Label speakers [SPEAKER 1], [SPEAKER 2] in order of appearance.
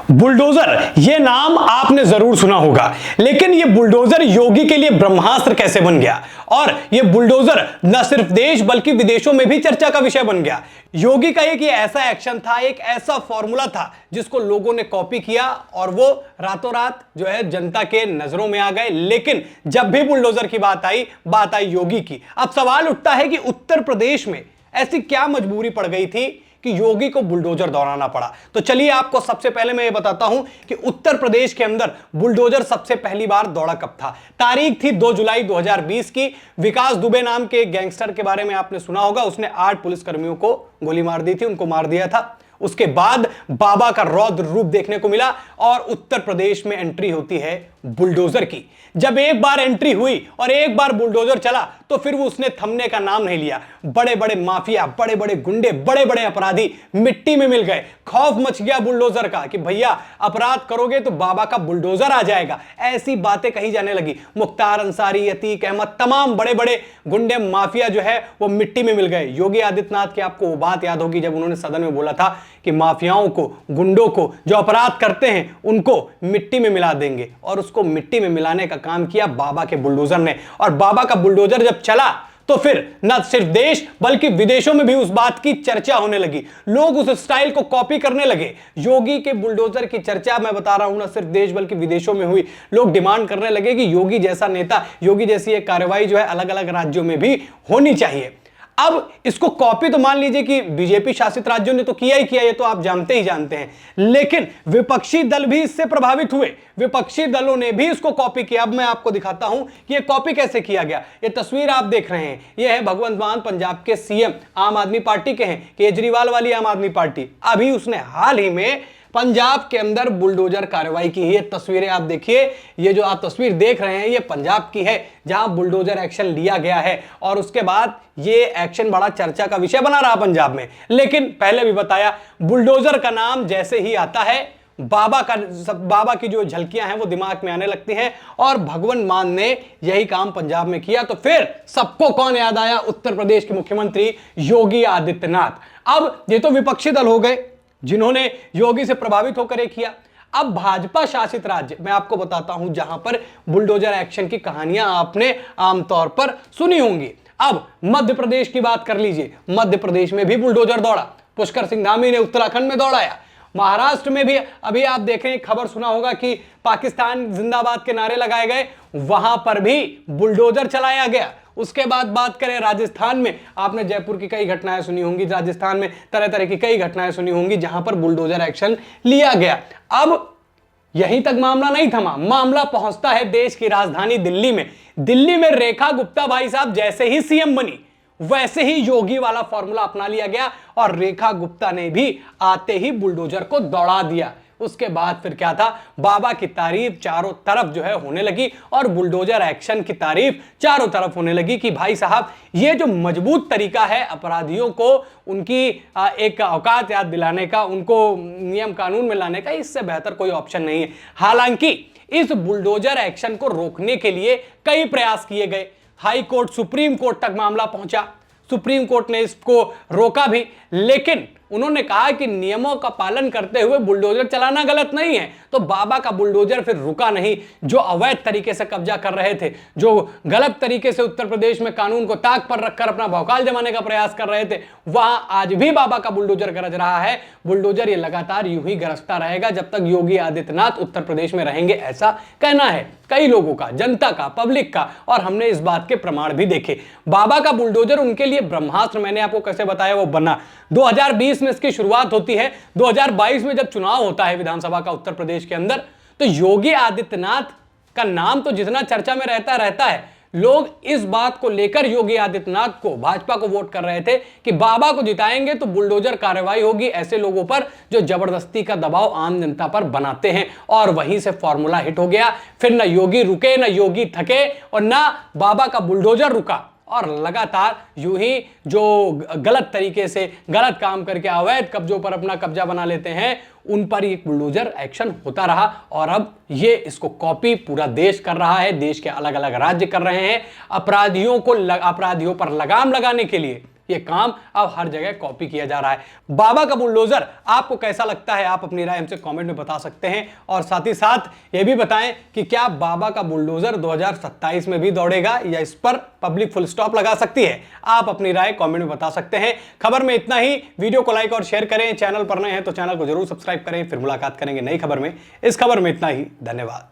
[SPEAKER 1] Bulldozer ये नाम आपने जरूर सुना होगा, लेकिन ये बुलडोजर योगी के लिए ब्रह्मास्त्र कैसे बन गया और ये बुलडोजर न सिर्फ देश बल्कि विदेशों में भी चर्चा का विषय बन गया। योगी का एक ये ऐसा एक्शन था, एक ऐसा फॉर्मूला था जिसको लोगों ने कॉपी किया और वो रातों रात जो है जनता के नजरों में आ गए। लेकिन जब भी बुलडोजर की बात आई योगी की। अब सवाल उठता है कि उत्तर प्रदेश में ऐसी क्या मजबूरी पड़ गई थी कि योगी को बुलडोजर दौड़ाना पड़ा। तो चलिए आपको सबसे पहले मैं ये बताता हूं कि उत्तर प्रदेश के अंदर बुलडोजर सबसे पहली बार दौड़ा कब था। तारीख थी 2 जुलाई 2020 की। विकास दुबे नाम के गैंगस्टर के बारे में आपने सुना होगा, उसने 8 पुलिसकर्मियों को गोली मार दी थी, उनको मार दिया था। उसके बाद बाबा का रौद्र रूप देखने को मिला और उत्तर प्रदेश में एंट्री होती है बुलडोजर की। जब एक बार एंट्री हुई और एक बार बुलडोजर चला तो फिर वो उसने थमने का नाम नहीं लिया। बड़े बड़े माफिया, बड़े बड़े गुंडे, बड़े बड़े अपराधी मिट्टी में मिल गए। खौफ मच गया बुलडोजर का कि भैया अपराध करोगे तो बाबा का बुलडोजर आ जाएगा। ऐसी बातें कही जाने लगी। मुख्तार अंसारी, अतीक अहमद, तमाम बड़े बड़े गुंडे माफिया जो है वो मिट्टी में मिल गए। योगी आदित्यनाथ की आपको वो बात याद होगी जब उन्होंने सदन में बोला था कि माफियाओं को, गुंडों को, जो अपराध करते हैं उनको मिट्टी में मिला देंगे, और उसको मिट्टी में मिलाने का काम किया बाबा के बुलडोजर ने। और बाबा का बुलडोजर जब चला तो फिर न सिर्फ देश बल्कि विदेशों में भी उस बात की चर्चा होने लगी। लोग उस स्टाइल को कॉपी करने लगे। योगी के बुलडोजर की चर्चा मैं बता रहा हूं न सिर्फ देश बल्कि विदेशों में हुई। लोग डिमांड करने लगे कि योगी जैसा नेता, योगी जैसी एक कार्रवाई जो है अलग अलग राज्यों में भी होनी चाहिए। अब इसको कॉपी तो मान लीजिए कि बीजेपी शासित राज्यों ने तो किया ही किया, ये तो आप जानते ही जानते हैं, लेकिन विपक्षी दल भी इससे प्रभावित हुए। विपक्षी दलों ने भी इसको कॉपी किया। अब मैं आपको दिखाता हूं कि ये कॉपी कैसे किया गया। ये तस्वीर आप देख रहे हैं, ये है भगवंत मान, पंजाब के सीएम, आम आदमी पार्टी के हैं, केजरीवाल वाली आम आदमी पार्टी। अभी उसने हाल ही में पंजाब के अंदर बुलडोजर कार्रवाई की। ये तस्वीरें आप देखिए, ये जो आप तस्वीर देख रहे हैं ये पंजाब की है जहां बुलडोजर एक्शन लिया गया है। और उसके बाद ये एक्शन बड़ा चर्चा का विषय बना रहा पंजाब में। लेकिन पहले भी बताया, बुलडोजर का नाम जैसे ही आता है बाबा की जो झलकियां हैं वो दिमाग में आने लगती हैं। और भगवंत मान ने यही काम पंजाब में किया तो फिर सबको कौन याद आया? उत्तर प्रदेश के मुख्यमंत्री योगी आदित्यनाथ। अब ये तो विपक्षी दल हो गए जिन्होंने योगी से प्रभावित होकर एक किया। अब भाजपा शासित राज्य मैं आपको बताता हूं जहां पर बुलडोजर एक्शन की कहानियां आपने आमतौर पर सुनी होंगी। अब मध्य प्रदेश की बात कर लीजिए। मध्य प्रदेश में भी बुलडोजर दौड़ा, पुष्कर सिंह धामी ने उत्तराखंड में दौड़ाया। महाराष्ट्र में भी अभी आप देखें, खबर सुना होगा कि पाकिस्तान जिंदाबाद के नारे लगाए गए, वहां पर भी बुलडोजर चलाया गया। उसके बाद बात करें राजस्थान में, आपने जयपुर की कई घटनाएं सुनी होंगी, राजस्थान में तरह तरह की कई घटनाएं सुनी होंगी जहां पर बुलडोजर एक्शन लिया गया। अब यहीं तक मामला नहीं थमा, मामला पहुंचता है देश की राजधानी दिल्ली में। दिल्ली में रेखा गुप्ता भाई साहब जैसे ही सीएम बनी वैसे ही योगी वाला फॉर्मूला अपना लिया गया और रेखा गुप्ता ने भी आते ही बुलडोजर को दौड़ा दिया। उसके बाद फिर क्या था, बाबा की तारीफ चारों तरफ जो है होने लगी और बुलडोजर एक्शन की तारीफ चारों तरफ होने लगी कि भाई साहब ये जो मजबूत तरीका है अपराधियों को उनकी एक औकात याद दिलाने का, उनको नियम कानून में लाने का, इससे बेहतर कोई ऑप्शन नहीं है। हालांकि इस बुलडोजर एक्शन को रोकने के लिए कई प्रयास किए गए। हाई कोर्ट, सुप्रीम कोर्ट तक मामला पहुंचा। सुप्रीम कोर्ट ने इसको रोका भी, लेकिन उन्होंने कहा कि नियमों का पालन करते हुए बुलडोजर चलाना गलत नहीं है। तो बाबा का बुलडोजर फिर रुका नहीं। जो अवैध तरीके से कब्जा कर रहे थे, जो गलत तरीके से उत्तर प्रदेश में कानून को ताक पर रखकर अपना भौकाल जमाने का प्रयास कर रहे थे, वहां आज भी बाबा का बुलडोजर गरज रहा है। बुलडोजर ये लगातार यूं ही गरजता रहेगा जब तक योगी आदित्यनाथ उत्तर प्रदेश में रहेंगे, ऐसा कहना है कई लोगों का, जनता का, पब्लिक का। और हमने इस बात के प्रमाण भी देखे। बाबा का बुलडोजर उनके लिए ब्रह्मास्त्र, मैंने आपको कैसे बताया, वो बना। 2020 में इसकी शुरुआत होती है। 2022 में जब चुनाव होता है विधानसभा का उत्तर प्रदेश के अंदर, तो योगी आदित्यनाथ का नाम तो जितना चर्चा में रहता है, लोग इस बात को लेकर योगी आदित्यनाथ को, भाजपा को वोट कर रहे थे कि बाबा को जिताएंगे तो बुलडोजर कार्रवाई होगी ऐसे लोगों पर जो जबरदस्ती का दबाव आम जनता पर बनाते हैं। और वहीं से फॉर्मूला हिट हो गया। फिर ना योगी रुके, ना योगी थके और ना बाबा का बुलडोजर रुका। और लगातार यूं ही जो गलत तरीके से गलत काम करके अवैध कब्जों पर अपना कब्जा बना लेते हैं, उन पर एक बुलडोजर एक्शन होता रहा। और अब ये इसको कॉपी पूरा देश कर रहा है, देश के अलग अलग राज्य कर रहे हैं। अपराधियों पर लगाम लगाने के लिए ये काम अब हर जगह कॉपी किया जा रहा है। बाबा का बुलडोजर आपको कैसा लगता है, आप अपनी राय हमसे कमेंट में बता सकते हैं। और साथ ही साथ ये भी बताएं कि क्या बाबा का बुलडोजर 2027 में भी दौड़ेगा या इस पर पब्लिक फुल स्टॉप लगा सकती है। आप अपनी राय कमेंट में बता सकते हैं। खबर में इतना ही। वीडियो को लाइक और शेयर करें। चैनल पर नए हैं तो चैनल को जरूर सब्सक्राइब करें। फिर मुलाकात करेंगे नई खबर में। इस खबर में इतना ही। धन्यवाद।